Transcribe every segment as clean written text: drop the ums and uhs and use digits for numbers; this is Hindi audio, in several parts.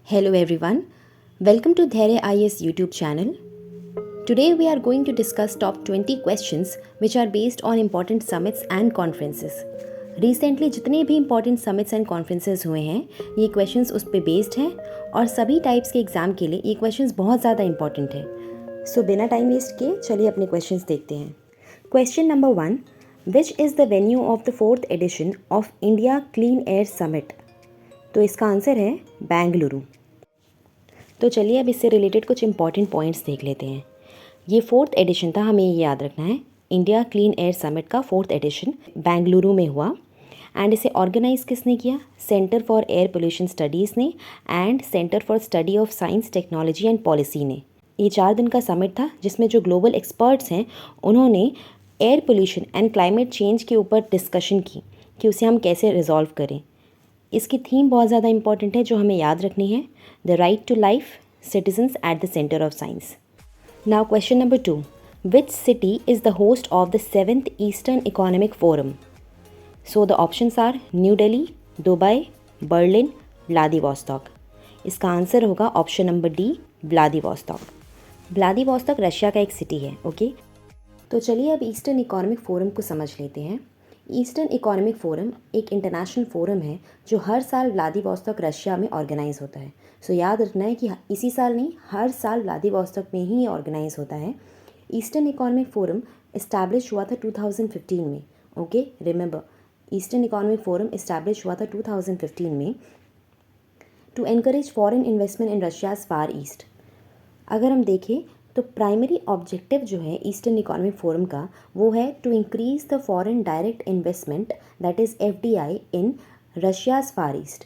Hello everyone, welcome to Dhyarya IAS YouTube channel. Today we are going to discuss top 20 questions which are based on important summits and conferences. Recently जितने भी important summits and conferences हुए हैं ये questions उस पे based हैं और सभी types के exam के लिए ये questions बहुत ज़्यादा important है. So बिना time waste किए चलिए अपने questions देखते हैं. Question number 1. Which is the venue of the 4th edition of India Clean Air Summit? तो इसका आंसर है बेंगलुरु. तो चलिए अब इससे रिलेटेड कुछ इंपॉर्टेंट पॉइंट्स देख लेते हैं. ये 4th एडिशन था, हमें ये याद रखना है. इंडिया क्लीन एयर समिट का 4th एडिशन बेंगलुरु में हुआ एंड इसे ऑर्गेनाइज किसने किया? Centre for air pollution studies ने and centre for study of science technology and policy ने. ये 4 दिन का समिट था जिसमें जो ग्लोबल एक्सपर्ट्स हैं उन्होंने air pollution and climate change के ऊपर डिस्कशन की कि उसे हम कैसे रिजॉल्व करें. इसकी थीम बहुत ज़्यादा इंपॉर्टेंट है जो हमें याद रखनी है. The right to life, citizens at the centre of science. Now question number 2. Which city is the host of the 7th Eastern Economic Forum? So the options are New Delhi, Dubai, Berlin, Vladivostok. इसका आंसर होगा option number D, Vladivostok. Vladivostok Russia का एक सिटी है. ओके तो चलिए अब ईस्टर्न इकोनॉमिक फोरम को समझ लेते हैं. ईस्टर्न इकोनॉमिक फोरम एक इंटरनेशनल फोरम है जो हर साल व्लादिवोस्टॉक रशिया में ऑर्गेनाइज होता है. सो याद रखना है कि इसी साल नहीं, हर साल व्लादिवोस्टॉक में ही ये ऑर्गेनाइज होता है. ईस्टर्न इकोनॉमिक फोरम इस्टेब्लिश हुआ था 2015 में. Okay remember, Eastern Economic Forum establish हुआ था 2015 में to encourage foreign investment in Russia's Far East. अगर हम देखें तो प्राइमरी ऑब्जेक्टिव जो है ईस्टर्न इकोनॉमिक फोरम का वो है to increase the foreign direct investment that is FDI in Russia's Far East.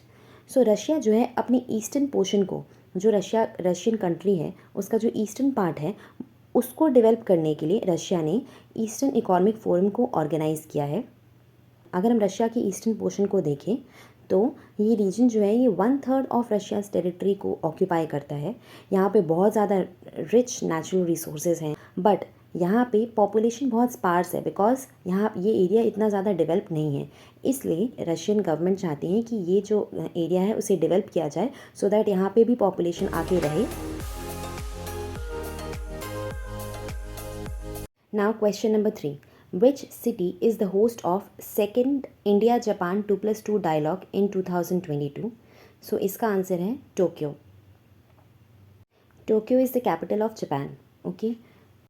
So Russia जो है अपनी ईस्टर्न पोर्शन को, जो रशियन कंट्री है उसका जो ईस्टर्न पार्ट है उसको डेवलप करने के लिए रशिया ने ईस्टर्न इकोनॉमिक फोरम को ऑर्गेनाइज़ किया है. अगर हम रशिया की ईस्टर्न पोर्शन को देखें तो ये रीजन जो है ये 1/3 ऑफ रशियाज़ टेरिटरी को ऑक्यूपाई करता है. यहाँ पे बहुत ज़्यादा रिच नेचुरल रिसोर्सेज हैं बट यहाँ पे पॉपुलेशन बहुत स्पार्स है बिकॉज यहाँ ये एरिया इतना ज़्यादा डेवलप नहीं है. इसलिए रशियन गवर्नमेंट चाहती है कि ये जो एरिया है उसे डेवलप किया जाए सो दैट यहाँ पे भी पॉपुलेशन आके रहे. Now question number 3. Which city is the host of second India-Japan 2+2 dialogue in 2022? So इसका आंसर है Tokyo. Tokyo is the capital of Japan. Okay.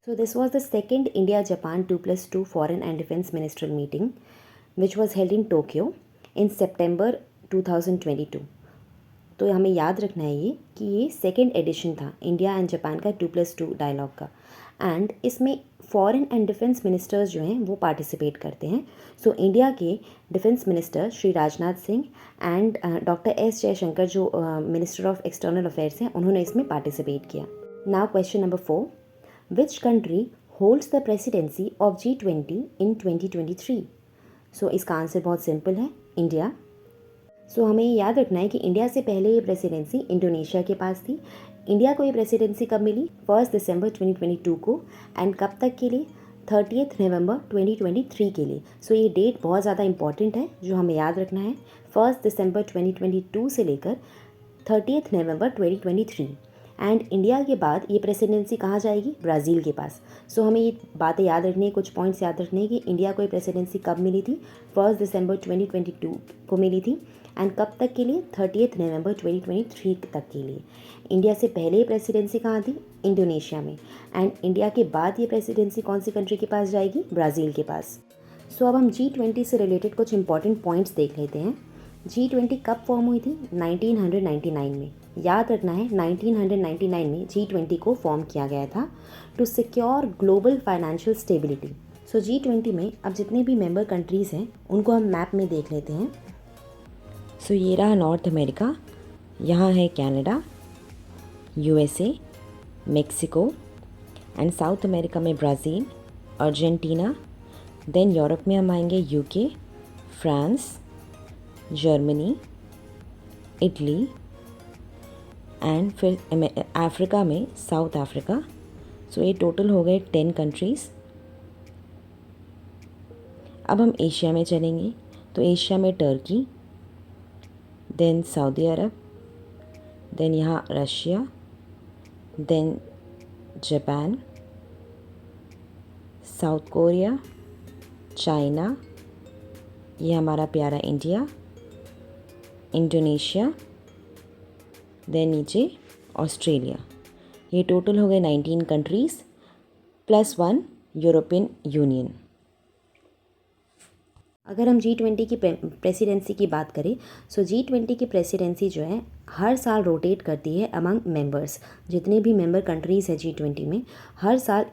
So this was the second India-Japan 2+2 foreign and defense ministerial meeting which was held in Tokyo in September 2022. तो हमें याद रखना है ये कि ये सेकेंड एडिशन था इंडिया एंड जापान का 2+2 डायलॉग का एंड इसमें फॉरेन एंड डिफेंस मिनिस्टर्स जो हैं वो पार्टिसिपेट करते हैं. सो इंडिया के defence minister Shri Rajnath Singh and doctor S Jaishankar जो मिनिस्टर ऑफ एक्सटर्नल अफेयर्स हैं उन्होंने इसमें पार्टिसिपेट किया. Now question number 4. Which country holds the presidency of G20 in 2023? So इसका आंसर बहुत सिंपल है, इंडिया. सो हमें ये याद रखना है कि इंडिया से पहले ये प्रेसिडेंसी इंडोनेशिया के पास थी. इंडिया को ये प्रेसिडेंसी कब मिली? 1 दिसंबर 2022 को एंड कब तक के लिए? 30 नवंबर 2023 के लिए. सो ये डेट बहुत ज़्यादा इंपॉर्टेंट है जो हमें याद रखना है. 1 दिसंबर 2022 से लेकर 30 नवंबर 2023. एंड इंडिया के बाद ये प्रेसिडेंसी कहाँ जाएगी? ब्राज़ील के पास. सो हमें ये बातें याद रखनी है, कुछ पॉइंट्स याद रखने हैं कि इंडिया को ये प्रेसिडेंसी कब मिली थी? 1 दिसंबर 2022 को मिली थी एंड कब तक के लिए? 30 नवंबर 2023 तक के लिए. इंडिया से पहले ये प्रेसिडेंसी कहाँ थी? इंडोनेशिया में. एंड इंडिया के बाद ये प्रेसिडेंसी कौन सी कंट्री के पास जाएगी? ब्राज़ील के पास. सो अब हम G20 से रिलेटेड कुछ इंपॉर्टेंट पॉइंट्स देख लेते हैं. G20 कब फॉर्म हुई थी? 1999 में. याद रखना है 1999 में G20 को फॉर्म किया गया था to secure global financial stability. So G20 में अब जितने भी मेंबर कंट्रीज़ हैं उनको हम मैप में देख लेते हैं. सो ये रहा नॉर्थ अमेरिका, यहाँ है Canada, USA, Mexico and south America में ब्राज़ील, अर्जेंटीना. देन यूरोप में हम आएंगे UK, France, Germany, Italy and फिर अफ्रीका में साउथ अफ्रीका. सो ये टोटल हो गए 10 कंट्रीज़. अब हम एशिया में चलेंगे तो एशिया में Turkey, then Saudi Arabia, then यहाँ Russia, then Japan, South Korea, China, ये हमारा प्यारा इंडिया, इंडोनेशिया, देन नीचे ऑस्ट्रेलिया। ये टोटल हो गए 19 कंट्रीज़ प्लस 1 यूरोपियन यूनियन। अगर हम G20 की प्रेसिडेंसी की बात करें, सो G20 की प्रेसिडेंसी जो है हर साल रोटेट करती है अमंग मेंबर्स। जितने भी मेंबर कंट्रीज़ है G20 में, हर साल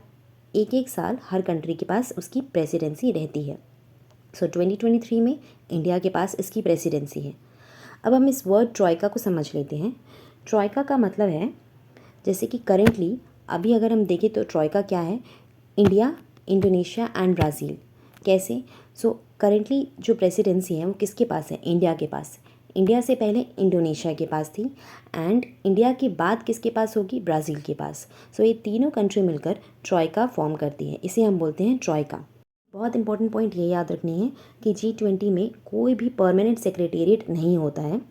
एक एक साल हर कंट्री के पास उसकी प्रेसिडेंसी रहती है। सो 2023 में इंडिया के पास इसकी प्रेसिडेंसी है। अब हम इस वर्ड ट्रॉयका को समझ लेते हैं। ट्रॉयका का मतलब है, जैसे कि करेंटली अभी अगर हम देखें तो ट्रॉयका क्या है, इंडिया, इंडोनेशिया एंड ब्राज़ील। कैसे? सो करेंटली जो प्रेसिडेंसी है वो किसके पास है? इंडिया के पास। इंडिया से पहले इंडोनेशिया के पास थी एंड इंडिया के बाद किसके पास होगी? ब्राज़ील के पास। सो ये तीनों कंट्री मिलकर ट्रॉयका फॉर्म करती है, इसे हम बोलते हैं ट्रॉयका। बहुत इंपॉर्टेंट पॉइंट ये याद रखनी है कि G20 में कोई भी परमानेंट सेक्रेटेरिएट नहीं होता है।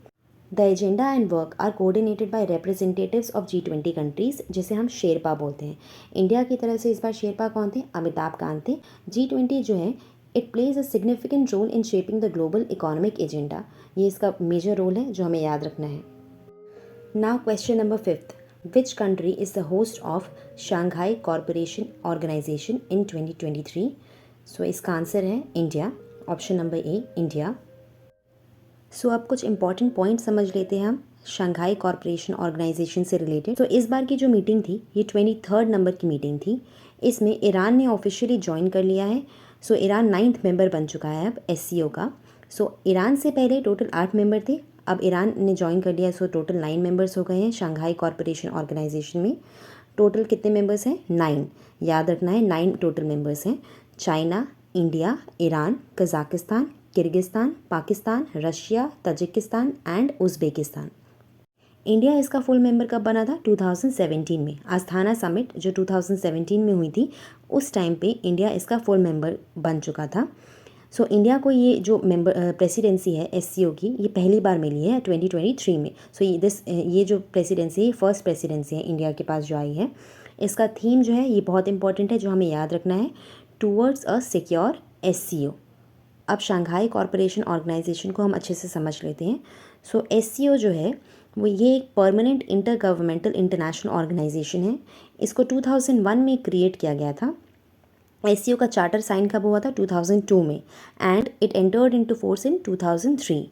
The agenda and work are coordinated by representatives of G20 countries, जिसे हम शेरपा बोलते हैं। इंडिया की तरफ से इस बार शेरपा कौन थे? अमिताभ कांत थे। G20 जो है it plays a significant role in shaping the global economic agenda. ये इसका मेजर रोल है जो हमें याद रखना है। Now question number 5th, which country is the host of Shanghai corporation organisation in 2023? So इसका आंसर है India, option number A, India. So अब कुछ इंपॉर्टेंट पॉइंट समझ लेते हैं हम शंघाई कॉरपोरेशन ऑर्गेनाइजेशन से रिलेटेड। तो इस बार की जो मीटिंग थी ये 23rd नंबर की मीटिंग थी। इसमें ईरान ने ऑफिशियली ज्वाइन कर लिया है। सो ईरान 9th मेंबर बन चुका है अब SCO का। सो ईरान से पहले टोटल 8 मेंबर थे, अब ईरान ने ज्वाइन कर लिया, सो टोटल 9 मेंबर्स हो गए हैं शंघाई कॉरपोरेशन ऑर्गेनाइजेशन में। टोटल कितने मेंबर्स हैं? 9। याद रखना है 9 टोटल मेंबर्स हैं। China, India, Iran, Kazakhstan, Kyrgyzstan, Pakistan, Russia, Tajikistan and Uzbekistan. India इसका फुल मेंबर कब बना था? 2017 में। आस्थाना समिट जो 2017 में हुई थी, उस टाइम पे इंडिया इसका फुल मेंबर बन चुका था। सो इंडिया को ये जो मेंबर प्रेसिडेंसी है SCO की, ये पहली बार मिली है 2023 में। सो ये जो प्रेसिडेंसी है, फर्स्ट प्रेसिडेंसी है इंडिया के पास जो आई है। इसका थीम जो है ये बहुत इंपॉर्टेंट है, जो हमें याद रखना है, टूवर्ड्स अ सिक्योर SCO। अब शंघाई कॉरपोरेशन ऑर्गेनाइजेशन को हम अच्छे से समझ लेते हैं। सो SCO जो है वो ये एक permanent intergovernmental international organisation है। इसको 2001 में क्रिएट किया गया था। SCO का चार्टर साइन कब हुआ था? 2002 में and it entered into force in 2003।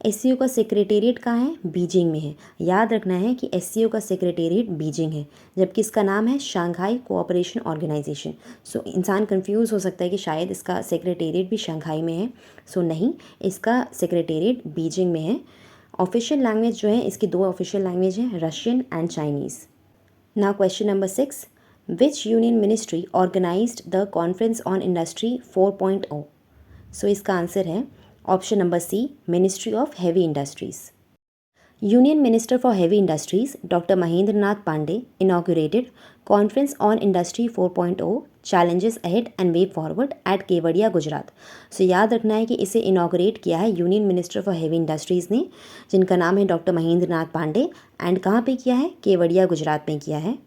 SCO का सेक्रेटेरिएट कहाँ है? बीजिंग में है। याद रखना है कि SCO का सेक्रेटेरिएट बीजिंग है, जबकि इसका नाम है शंघाई कोऑपरेशन ऑर्गेनाइजेशन। सो इंसान कंफ्यूज हो सकता है कि शायद इसका सेक्रेटेरिएट भी शंघाई में है। सो नहीं, इसका सेक्रेटेरिएट बीजिंग में है। ऑफिशियल लैंग्वेज जो है, इसकी 2 ऑफिशियल लैंग्वेज हैं, Russian and Chinese. Now question number 6, which union ministry organised the conference on industry 4.0? So इसका आंसर है option number C, ministry of heavy industries. Union minister for heavy industries doctor Mahendra Nath Pandey inaugurated conference on industry 4.0 challenges ahead and way forward at Kevadia, Gujarat. So याद रखना है कि इसे इनॉग्रेट किया है union minister for heavy industries ने, जिनका नाम है डॉक्टर महेंद्र नाथ पांडे, एंड कहाँ पे किया है? केवड़िया, गुजरात में किया है।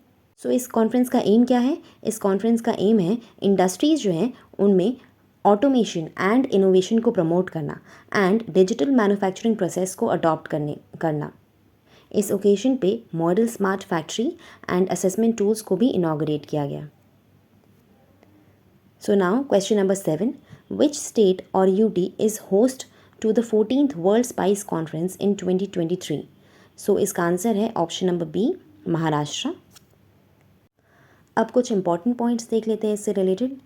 सो इस कॉन्फ्रेंस का एम क्या है? इस कॉन्फ्रेंस का एम है इंडस्ट्रीज़ जो हैं उनमें ऑटोमेशन एंड इनोवेशन को प्रमोट करना एंड डिजिटल मैन्युफैक्चरिंग प्रोसेस को अडॉप्ट करना। इस ओकेजन पे model smart factory and assessment tools को भी इनॉग्रेट किया गया। So now question number 7, which state और UT is host to the 14th world spice conference in 2023? So इसका आंसर है ऑप्शन नंबर बी, महाराष्ट्र। अब कुछ इंपॉर्टेंट पॉइंट्स देख लेते हैं इससे related.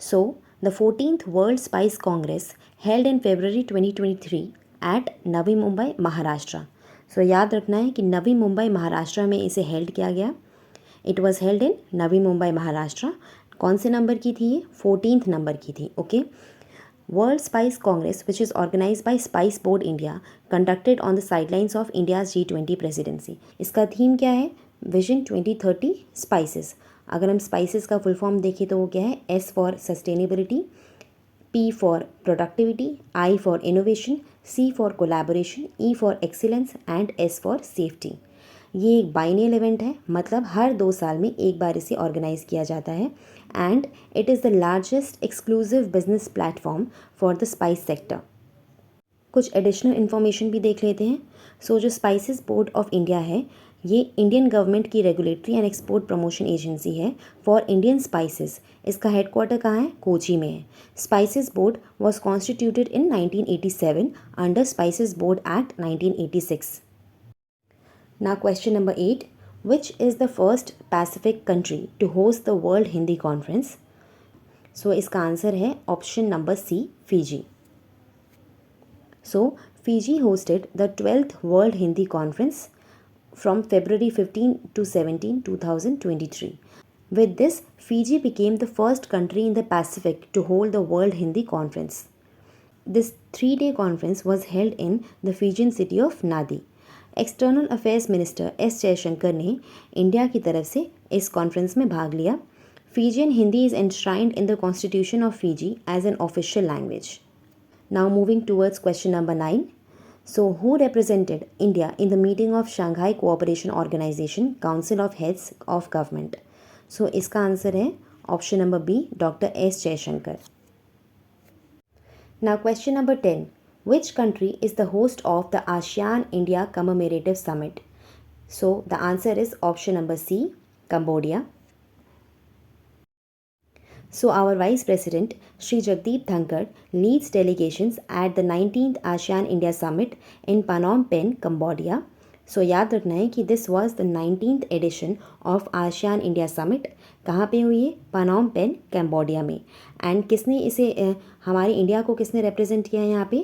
So the 14th world spice congress held in February 2023 at Navi Mumbai, Maharashtra. So याद रखना है कि नवी मुंबई, महाराष्ट्र में इसे हेल्ड किया गया। इट वॉज हेल्ड इन नवी मुंबई, महाराष्ट्र। कौन से नंबर की थी ये? 14th नंबर की थी। Okay. World spice Congress which is organise by Spice Board India conducted on the sidelines of India's G20 presidency. इसका थीम क्या है? Vision 2030 spices. अगर हम स्पाइसेस का फुल फॉर्म देखें तो वो क्या है? S for sustainability, P for productivity, I for innovation, C for collaboration, E for excellence and S for safety. ये एक बाइनियल इवेंट है, मतलब हर 2 साल में एक बार इसे ऑर्गेनाइज किया जाता है and it is the largest exclusive business platform for the spice sector. कुछ एडिशनल इन्फॉर्मेशन भी देख लेते हैं। सो जो स्पाइसेस बोर्ड ऑफ इंडिया है, ये इंडियन गवर्नमेंट की regulatory and export promotion agency है फॉर इंडियन स्पाइसेस। इसका हेडक्वार्टर कहाँ है? कोची में है। Spices board was constituted in 1987 under spices board act 1986। Now question number 8. Which is the first Pacific country to host the World Hindi Conference? So इसका आंसर है option number C, Fiji. So Fiji hosted the 12th World Hindi Conference from February 15 to 17, 2023. With this, Fiji became the first country in the Pacific to hold the World Hindi Conference. This 3-day conference was held in the Fijian city of Nadi. External affairs minister S Jaishankar ने इंडिया की तरफ से इस कॉन्फ्रेंस में भाग लिया। Fijian Hindi is enshrined in the constitution of Fiji as an official language. Now moving towards question number 9. So who represented India in the meeting of Shanghai cooperation organisation council of heads of government? So इसका आंसर है option number B, doctor S Jaishankar. Now question number 10. Which country is the host of the ASEAN India Commemorative Summit? So the answer is option number C, Cambodia. So our Vice President Shri Jagdeep Dhankar leads delegations at the 19th ASEAN India Summit in Phnom Penh, Cambodia. So याद रखना है कि this was the 19th edition of ASEAN India Summit. कहाँ पे हुई है? पनोम पेन, कैम्बोडिया में। एंड किसने इसे हमारे इंडिया को किसने रिप्रेजेंट किया है यहाँ पे?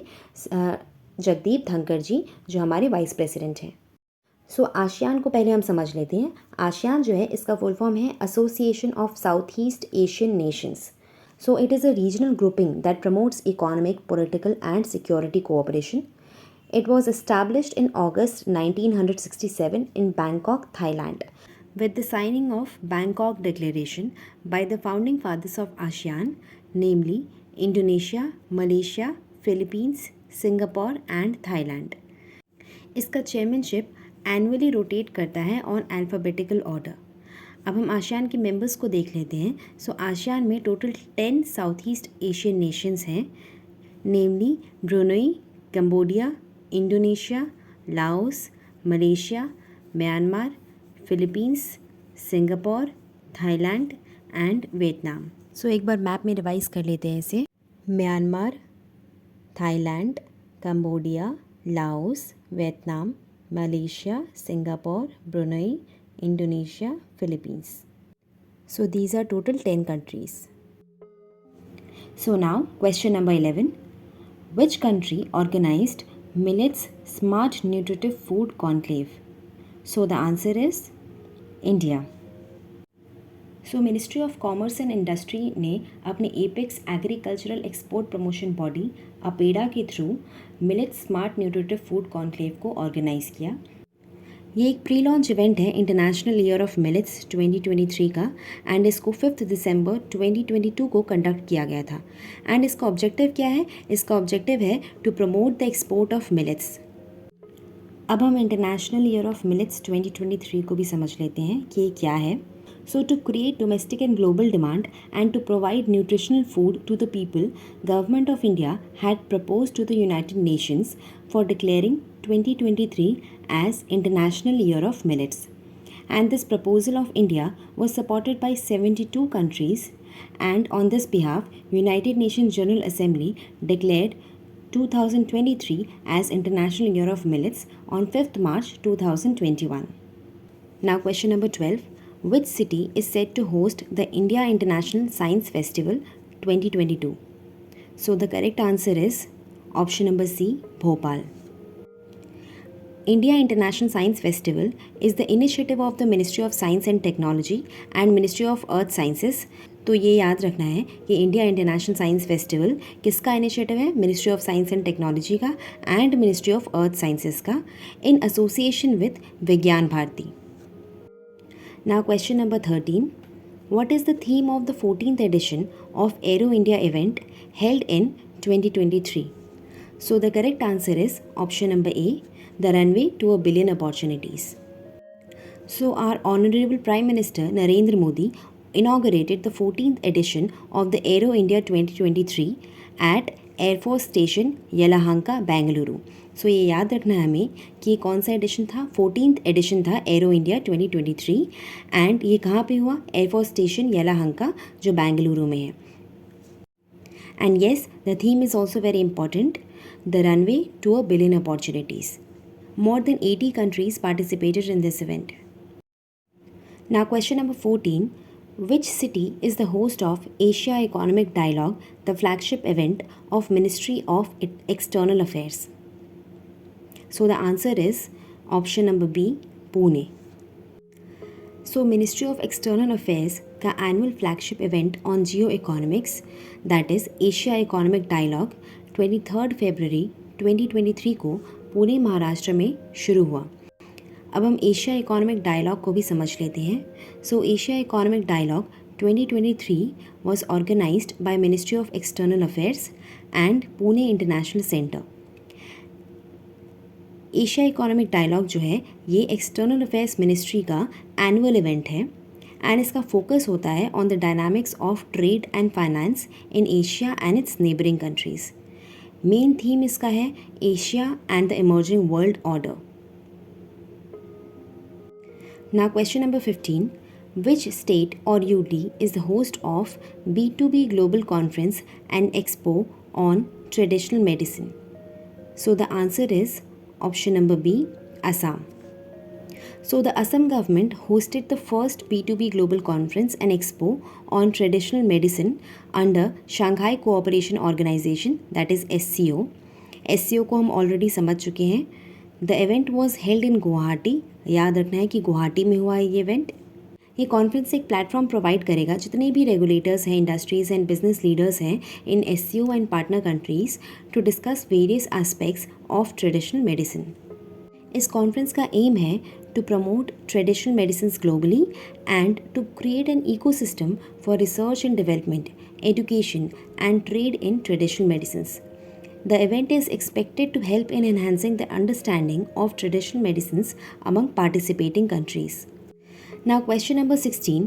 जगदीप धनखड़ जी, जो हमारे वाइस प्रेसिडेंट हैं। सो आसियान को पहले हम समझ लेते हैं। आसियान जो है, इसका फुल फॉर्म है association of south East Asian Nations. So it is a regional grouping that promotes economic, political and security cooperation. It was established in August 1967 in Bangkok, Thailand, with the signing of Bangkok Declaration by the founding fathers of ASEAN, namely Indonesia, Malaysia, Philippines, Singapore and Thailand. इसका चेयरमैनशिप एनुअली रोटेट करता है ऑन अल्फ़ाबेटिकल ऑर्डर। अब हम आसियान के मेंबर्स को देख लेते हैं। सो आसियान में total 10 South East Asian nations हैं, namely Brunei, Cambodia, Indonesia, Laos, Malaysia, Myanmar, Philippines, Singapore, Thailand and Vietnam. So एक बार मैप में रिवाइज कर लेते हैं इसे। Myanmar, Thailand, Cambodia, Laos, Vietnam, Malaysia, Singapore, Brunei, Indonesia, Philippines. So these are total 10 countries. So now question number 11. Which country organized Millet's Smart Nutritive Food Conclave? So the answer is India. So Ministry of Commerce and Industry ने अपने apex agricultural export promotion body APEDA के through millet smart nutritive food conclave को ऑर्गेनाइज किया। ये एक प्री लॉन्च इवेंट है इंटरनेशनल ईयर ऑफ मिलेट्स 2023 का, एंड इसको 5 दिसंबर 2022 को कंडक्ट किया गया था। एंड इसका ऑब्जेक्टिव क्या है? इसका ऑब्जेक्टिव है to promote the export of millets. अब हम इंटरनेशनल ईयर ऑफ मिलेट्स 2023 को भी समझ लेते हैं कि ये क्या है। So to create domestic and global demand and to provide nutritional food to the people, Government of India had proposed to the United Nations for declaring 2023 as International Year of Millets. And this proposal of India was supported by 72 countries, and on this behalf, United Nations General Assembly declared 2023 as International Year of Millets on 5th March 2021. Now question number 12. Which city is set to host the India International Science Festival 2022? So the correct answer is option number C, Bhopal. India International Science Festival is the initiative of the Ministry of Science and Technology and Ministry of Earth Sciences. तो ये याद रखना है कि इंडिया इंटरनेशनल साइंस फेस्टिवल किसका इनिशिएटिव है? Ministry of science and technology का and ministry of earth sciences का, इन एसोसिएशन विद विज्ञान Bharti. Now question number 13. What is the theme of the 14th edition of Aero India event held in 2023? So the correct answer is option number A, the runway to a billion opportunities. So, our Honorable Prime Minister Narendra Modi inaugurated the 14th edition of the Aero India 2023 at Air Force Station Yelahanka, Bengaluru. सो ये याद रखना है हमें कि ये कौन सा एडिशन था, 14th एडिशन था एरो इंडिया 2023 एंड ये कहाँ पे हुआ, एयरफोर्स स्टेशन येलाहंका जो बेंगलुरु में है. And yes, the theme is also very important, the runway to a billion opportunities. More than 80 countries participated in this event. Now question number 14. Which city is the host of Asia Economic Dialogue, the flagship event of Ministry of External Affairs? So the answer is option number B, Pune. So Ministry of External Affairs का annual flagship event on geoeconomics, that is Asia Economic Dialogue, 23rd February 2023 को पुणे महाराष्ट्र में शुरू हुआ. अब हम एशिया इकोनॉमिक डायलॉग को भी समझ लेते हैं. So Asia Economic Dialogue 2023 was organized by Ministry of External Affairs and Pune International Center. Asia Economic Dialogue जो है ये एक्सटर्नल अफेयर्स मिनिस्ट्री का एनुअल इवेंट है एंड इसका फोकस होता है on the dynamics of trade and finance in Asia and its neighbouring countries. Main theme इसका है Asia and the emerging world order. Now question number 15. Which state or UT is the host of B2B Global Conference and Expo on Traditional Medicine? So the answer is option number B, Assam. So the Assam government hosted the first B2B Global Conference and Expo on Traditional Medicine under Shanghai Cooperation Organization, that is SCO. SCO को हम ऑलरेडी समझ चुके हैं. The event was held in Guwahati. याद रखना है कि गुवाहाटी में हुआ है ये इवेंट. ये कॉन्फ्रेंस एक प्लेटफॉर्म प्रोवाइड करेगा जितने भी रेगुलेटर्स हैं, इंडस्ट्रीज़ एंड बिजनेस लीडर्स हैं in SCO and partner countries to discuss various aspects of traditional medicine. इस कॉन्फ्रेंस का एम है to promote traditional medicine globally and to create an ecosystem for research and development, education and trade in traditional medicines. The event is expected to help in enhancing the understanding of traditional medicines among participating countries. Now question number 16.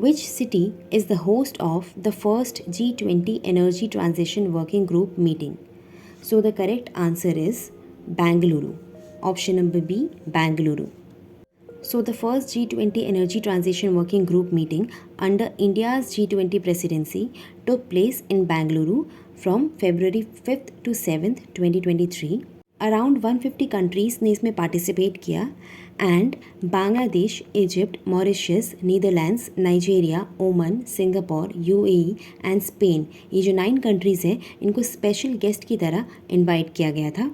Which city is the host of the first G20 Energy Transition Working Group meeting? So the correct answer is Bengaluru. Option number B, Bengaluru. So the first G20 Energy Transition Working Group meeting under India's G20 presidency took place in Bengaluru from February 5th to 7th 2023. Around 150 countries ने इसमें पार्टिसिपेट किया and Bangladesh, Egypt, Mauritius, Netherlands, Nigeria, ओमन, सिंगापुर, UAE एंड स्पेन, ये जो 9 कंट्रीज़ हैं इनको स्पेशल गेस्ट की तरह इनवाइट किया गया था.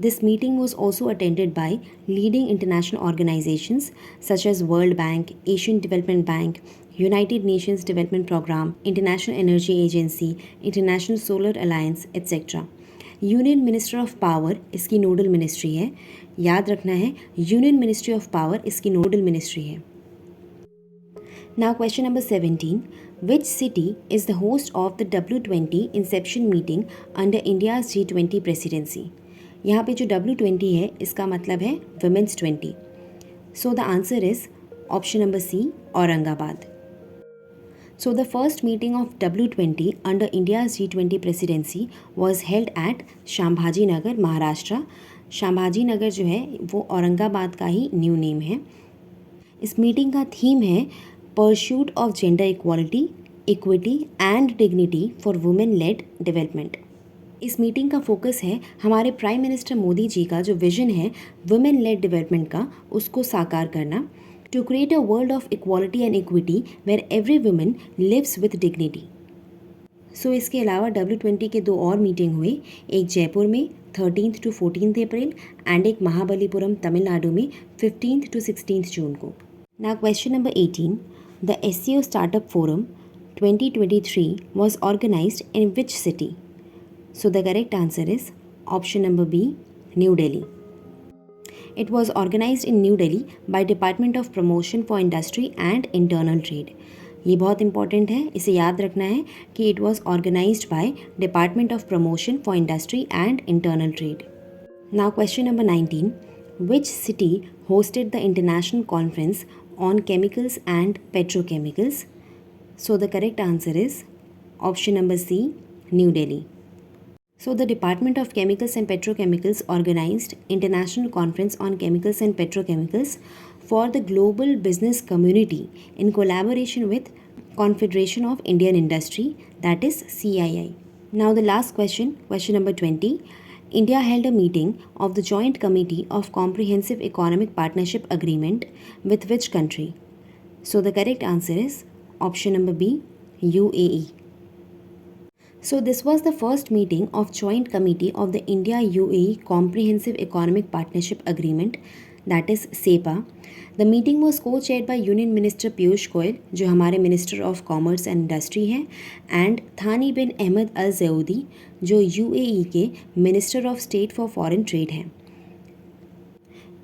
This meeting was also attended by leading international organizations such as World Bank, Asian Development Bank, United Nations Development Programme, International Energy Agency, International Solar Alliance, etc. Union minister of power इसकी नोडल मिनिस्ट्री है. याद रखना है यूनियन मिनिस्ट्री ऑफ पावर इसकी नोडल मिनिस्ट्री है. Now question number 17. Which city is the host of the W20 Inception meeting under India's G20 presidency? यहाँ पे जो W20 है इसका मतलब है Women's 20. So the answer is option number C, Aurangabad. So the first meeting of W20 under India's G20 presidency was held at Shambhaji Nagar, Maharashtra. Shambhaji Nagar जो है वो औरंगाबाद का ही न्यू नेम है. इस मीटिंग का थीम है pursuit of gender equality, equity and dignity for women lead development. इस मीटिंग का फोकस है हमारे प्राइम मिनिस्टर मोदी जी का जो विजन है वुमेन लेड डेवलपमेंट का, उसको साकार करना, to create a world of equality and equity where every women lives with dignity. So इसके अलावा W20 के 2 और मीटिंग हुए, एक जयपुर में 13th to 14th April and एक महाबलीपुरम तमिलनाडु में 15th to 16th जून को. Now question number 18. The SCO startup forum 2023 was organized in which city? So the correct answer is option number B, New Delhi. It was organized in New Delhi by Department of Promotion for Industry and Internal Trade. ये बहुत इंपॉर्टेंट है, इसे याद रखना है कि it was organized by Department of Promotion for Industry and Internal Trade. Now question number 19. Which city hosted the international conference on chemicals and petrochemicals? So the correct answer is option number C, New Delhi. So the Department of Chemicals and Petrochemicals organized International Conference on Chemicals and Petrochemicals for the global business community in collaboration with Confederation of Indian Industry, that is CII. Now the last question, question number 20. India held a meeting of the Joint Committee of Comprehensive Economic Partnership Agreement with which country? So the correct answer is option number B, UAE. So this was the first meeting of Joint Committee of the India-UAE Comprehensive Economic Partnership Agreement, that is SEPA. The meeting was co-chaired by Union Minister Piyush Goyal, जो हमारे Minister of Commerce and Industry हैं, and Thani bin Ahmed Al Zaoudi, जो UAE के Minister of State for Foreign Trade हैं.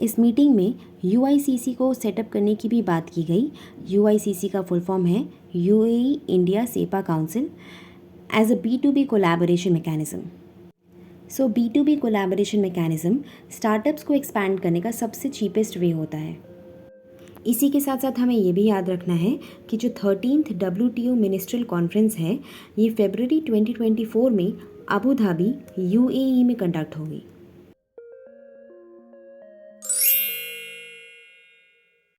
इस मीटिंग में UICC को सेटअप करने की भी बात की गई. UICC का फुल फॉर्म है UAE India SEPA Council as a B2B collaboration mechanism. So B2B collaboration mechanism startups को एक्सपैंड करने का सबसे चीपेस्ट वे होता है. इसी के साथ साथ हमें ये भी याद रखना है कि जो 13th WTO मिनिस्ट्रियल कॉन्फ्रेंस है ये फरवरी 2024 में अबू धाबी UAE में कंडक्ट होगी.